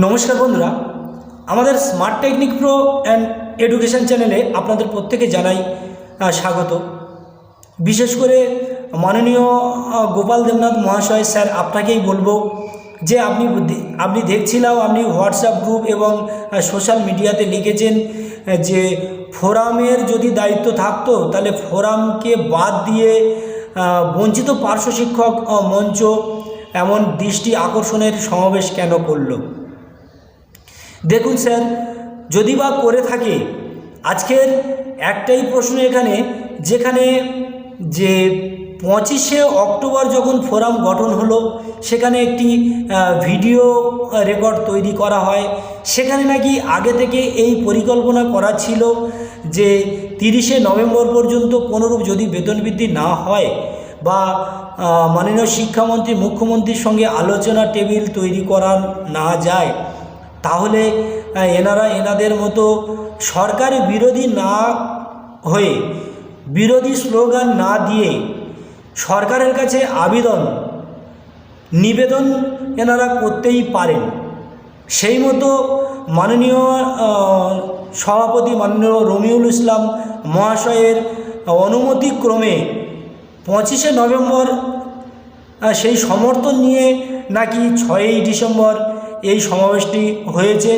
নমস্কার বন্ধুরা, আমাদের smart technique pro and education চ্যানেলে আপনাদের প্রত্যেকে জানাই স্বাগত। বিশেষ করে মাননীয় গোপাল দেবনাথ মহাশয় স্যার, আপনাকেই বলবো যে আপনি দেখছিলাম, আপনি হোয়াটসঅ্যাপ গ্রুপ এবং সোশ্যাল মিডিয়াতে লিখেছেন যে ফোরামের যদি দায়িত্ব থাকতো তাহলে ফোরামকে বাদ দিয়ে বঞ্চিত পার্শ্ব শিক্ষক মঞ্চ এমন দৃষ্টি আকর্ষণের সমাবেশ কেন করল? দেখুন স্যার, যদি বা করে থাকে, আজকের একটাই প্রশ্ন এখানে, যেখানে যে 25শে অক্টোবর যখন ফোরাম গঠন হলো, সেখানে একটি ভিডিও রেকর্ড তৈরি করা হয়। সেখানে নাকি আগে থেকে এই পরিকল্পনা করা ছিল যে 30শে নভেম্বর পর্যন্ত কোনোরূপ যদি বেতন বৃদ্ধি না হয় বা মাননীয় শিক্ষামন্ত্রী মুখ্যমন্ত্রীর সঙ্গে আলোচনা টেবিল তৈরি করা না যায়, তাহলে এনাদের মতো সরকার বিরোধী না হয়ে, বিরোধী স্লোগান না দিয়ে সরকারের কাছে নিবেদন এনারা করতেই পারেন। সেই মতো মাননীয় সভাপতি মাননীয় রমিউল ইসলাম মহাশয়ের অনুমতিক্রমে 25শে নভেম্বর সেই সমর্থন নিয়ে নাকি 6ই ডিসেম্বর এই সমাবেশটি হয়েছে।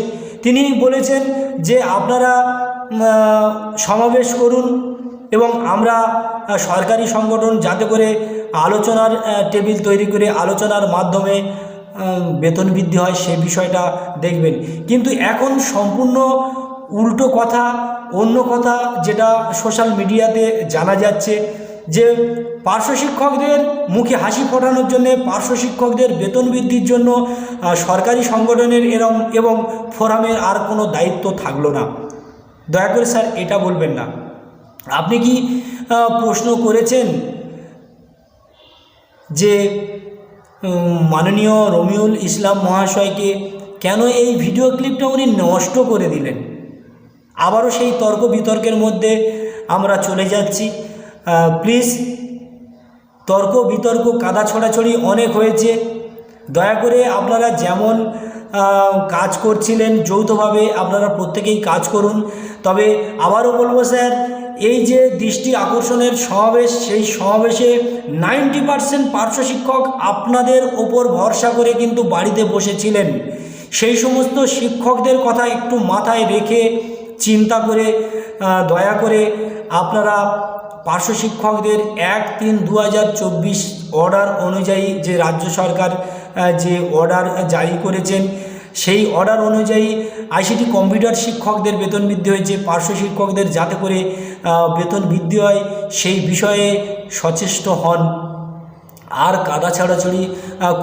তিনি বলেছেন যে আপনারা সমাবেশ করুন এবং আমরা সরকারি সংগঠন যাতে করে আলোচনার টেবিল তৈরি করে আলোচনার মাধ্যমে বেতন বৃদ্ধি হয় সে বিষয়টা দেখবেন। কিন্তু এখন সম্পূর্ণ উল্টো কথা, অন্য কথা যেটা সোশ্যাল মিডিয়াতে জানা যাচ্ছে যে পার্শ্ব শিক্ষকদের মুখে হাসি ফোটানোর জন্য, পার্শ্ব শিক্ষকদের বেতন বৃদ্ধির জন্য সরকারি সংগঠনের এবং ফোরামের আর কোনো দায়িত্ব থাকলো না। দয়া করে স্যার এটা বলবেন না। আপনি কি প্রশ্ন করেছেন যে মাননীয় রমিউল ইসলাম মহাশয়কে কেন এই ভিডিও ক্লিপটা উনি নষ্ট করে দিলেন? আবারও সেই তর্ক বিতর্কের মধ্যে আমরা চলে যাচ্ছি। প্লিজ, তর্ক বিতর্ক কাদা ছড়াছড়ি অনেক হয়েছে। দয়া করে আপনারা যেমন কাজ করছিলেন যৌথভাবে আপনারা প্রত্যেকেই কাজ করুন। তবে আবারও বলবো স্যার, এই যে দৃষ্টি আকর্ষণের সমাবেশ, সেই সমাবেশে 90% পার্শ্ব শিক্ষক আপনাদের ওপর ভরসা করে কিন্তু বাড়িতে বসেছিলেন। সেই সমস্ত শিক্ষকদের কথা একটু মাথায় রেখে চিন্তা করে দয়া করে আপনারা পার্শ্ব শিক্ষকদের 1/3/2024 অর্ডার অনুযায়ী, যে রাজ্য সরকার যে অর্ডার জারি করেছেন, সেই অর্ডার অনুযায়ী আইসিটি কম্পিউটার শিক্ষকদের বেতন বৃদ্ধি হয়েছে। পার্শ্ব শিক্ষকদের যাতে করে বেতন বৃদ্ধি হয় সেই বিষয়ে সচেষ্ট হন, আর কাদা ছাড়াছড়ি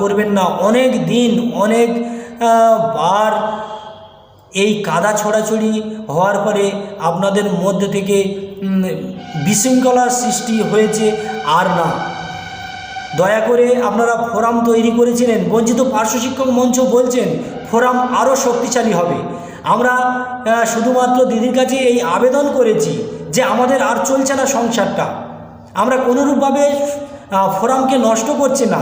করবেন না। অনেক দিন, অনেক বার এই কাদা ছড়াছড়ি হওয়ার পরে আপনাদের মধ্যে থেকে বিশৃঙ্খলার সৃষ্টি হয়েছে। আর না, দয়া করে আপনারা ফোরাম তৈরি করেছিলেন, বঞ্চিত পার্শ্ব শিক্ষক মঞ্চ বলছেন ফোরাম আরও শক্তিশালী হবে। আমরা শুধুমাত্র দিদির কাছে এই আবেদন করেছি যে আমাদের আর চলছে না সংসারটা, আমরা কোনোরূপভাবে ফোরামকে নষ্ট করছি না।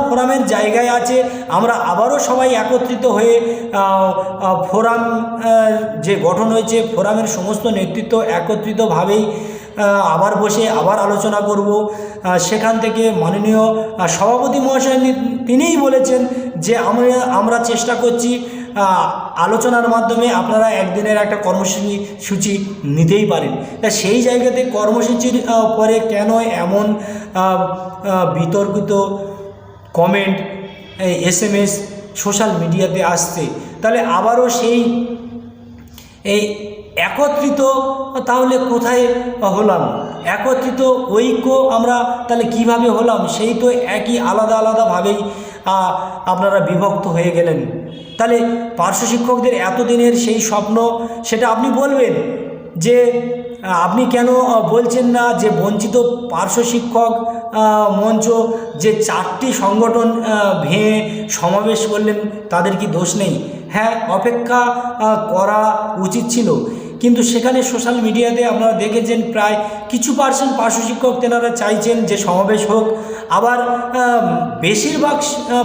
ফোরামের জায়গায় আছে। আমরা আবারও সবাই একত্রিত হয়ে ফোরাম যে গঠন হয়েছে, ফোরামের সমস্ত নেতৃত্ব একত্রিতভাবেই আবার বসে আবার আলোচনা করব। সেখান থেকে মাননীয় সভাপতি মহাশয় তিনিই বলেছেন যে আমরা চেষ্টা করছি আলোচনার মাধ্যমে আপনারা একদিনের একটা কর্মসূচি নিতেই পারেন। তা সেই জায়গাতে কর্মসূচির পরে কেন এমন বিতর্কিত কমেন্ট, SMS সোশ্যাল মিডিয়াতে আসছে? তাহলে আবারও এই একত্রিত তাহলে কোথায় হলাম? একত্রিত ঐক্য আমরা তাহলে কিভাবে হলাম? সেই তো একই আলাদা আলাদাভাবেই আপনারা বিভক্ত হয়ে গেলেন। তাহলে পার্শ্ব শিক্ষকদের এতদিনের সেই স্বপ্ন, সেটা আপনি বলবেন যে আপনি কেন বলছেন না যে বঞ্চিত পার্শ্ব শিক্ষক মঞ্চ যে 4টি সংগঠন ভেঙে সমাবেশ করলেন তাদের কি দোষ নেই? হ্যাঁ, অপেক্ষা করা উচিত ছিল, কিন্তু সেখানে সোশ্যাল মিডিয়াতে আপনারা দেখেছেন প্রায় কিছু পার্সেন্ট পার্শ্ব শিক্ষক তেনারা চাইছেন যে সমাবেশ হোক, আবার বেশিরভাগ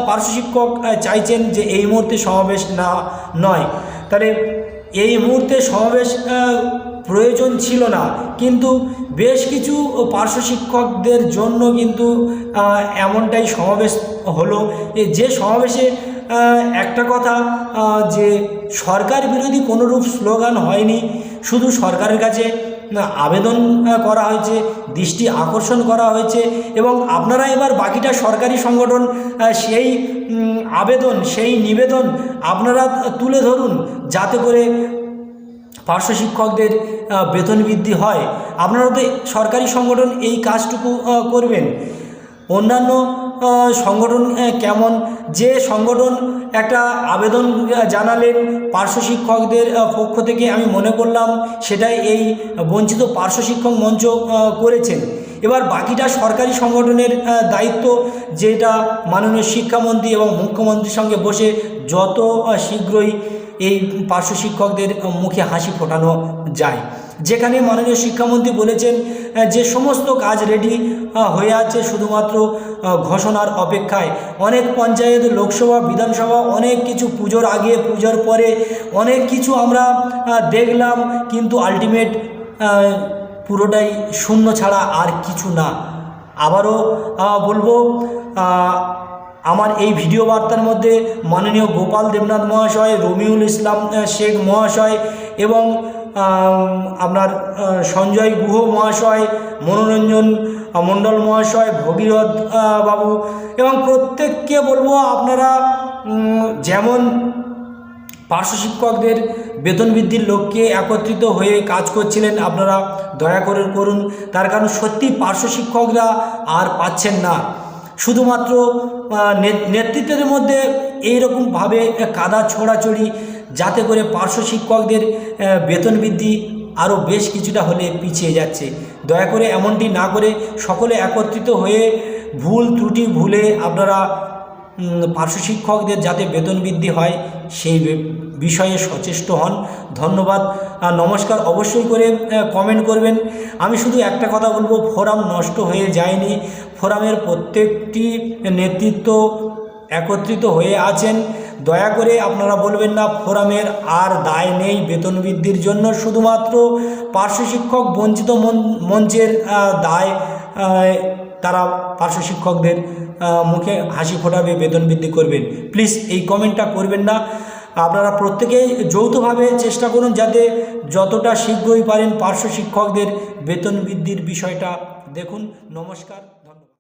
পার্শ্ব শিক্ষক চাইছেন যে এই মুহূর্তে সমাবেশ না নয়। তাহলে এই মুহূর্তে সমাবেশ প্রয়োজন ছিল না, কিন্তু বেশ কিছু পার্শ্ব শিক্ষকদের জন্য কিন্তু এমনটাই সমাবেশ হলো। যে সমাবেশে একটা কথা, যে সরকার বিরোধী কোনোরূপ স্লোগান হয়নি, শুধু সরকারের কাছে আবেদন করা হয়েছে, দৃষ্টি আকর্ষণ করা হয়েছে, এবং আপনারা এবার বাকিটা সরকারি সংগঠন সেই আবেদন, সেই নিবেদন আপনারা তুলে ধরুন, যাতে করে পার্শ্ব শিক্ষকদের বেতন বৃদ্ধি হয়। আপনারা তো সরকারি সংগঠন এই কাজটুকু করবেন। অন্যান্য সংগঠন কেমন, যে সংগঠন একটা আবেদন জানালেন পার্শ্ব শিক্ষকদের পক্ষ থেকে, আমি মনে করলাম সেটাই এই বঞ্চিত পার্শ্ব শিক্ষক মঞ্চ করেছেন। এবার বাকিটা সরকারি সংগঠনের দায়িত্ব, যেটা মাননীয় শিক্ষামন্ত্রী এবং মুখ্যমন্ত্রীর সঙ্গে বসে যত শীঘ্রই এই পার্শ্ব শিক্ষকদের মুখে হাসি ফোটানো যায়। যেখানে মাননীয় শিক্ষামন্ত্রী বলেছেন যে সমস্ত কাজ রেডি হয়ে আছে, শুধুমাত্র ঘোষণার অপেক্ষায়। অনেক পঞ্চায়েত, লোকসভা, বিধানসভা, অনেক কিছু পুজোর আগে, পুজোর পরে অনেক কিছু আমরা দেখলাম, কিন্তু আলটিমেট পুরোটাই শূন্য ছাড়া আর কিছু না। আবারও বলবো, আমার এই ভিডিও বার্তার মধ্যে মাননীয় গোপাল দেবনাথ মহাশয়, রমিউল ইসলাম শেখ মহাশয় এবং আপনার সঞ্জয় গুহ মহাশয়, মনোরঞ্জন মণ্ডল মহাশয়, ভগীরথ বাবু এবং প্রত্যেককে বলবো, আপনারা যেমন পার্শ্ব শিক্ষকদের বেতন বৃদ্ধির লক্ষ্যে একত্রিত হয়ে কাজ করছিলেন, আপনারা দয়া করে করুন। তার কারণ সত্যি পার্শ্ব শিক্ষকরা আর পাচ্ছেন না। শুধুমাত্র নেতৃত্বের মধ্যে এইরকমভাবে কাদা ছোড়াছড়ি, যাতে করে পার্শ্ব শিক্ষকদের বেতন বৃদ্ধি আরও বেশ কিছুটা হলে পিছিয়ে যাচ্ছে। দয়া করে এমনটি না করে সকলে একত্রিত হয়ে ভুল ত্রুটি ভুলে আপনারা পার্শ্ব শিক্ষকদের যাতে বেতন বৃদ্ধি হয় সেই বিষয়ে সচেষ্ট হন। ধন্যবাদ, নমস্কার। অবশ্যই করে কমেন্ট করবেন। আমি শুধু একটা কথা বলবো, ফোরাম নষ্ট হয়ে যায়নি। ফোরামের প্রত্যেকটি নেতৃত্ব একত্রিত হয়ে আছেন। দয়া করে আপনারা বলবেন না ফোরামের আর দায় নেই বেতন বৃদ্ধির জন্য, শুধুমাত্র পার্শ্ব শিক্ষক বঞ্চিত মঞ্চের দায়। তারা পার্শ্ব শিক্ষকদের মুখে হাসি ফোটাবে, বেতন বৃদ্ধি করবেন। প্লিজ এই কমেন্টটা করবেন না। আপনারা প্রত্যেকেই যৌথভাবে চেষ্টা করুন যাতে যতটা শীঘ্রই পারেন পার্শ্ব শিক্ষকদের বেতন বৃদ্ধির বিষয়টা দেখুন। নমস্কার।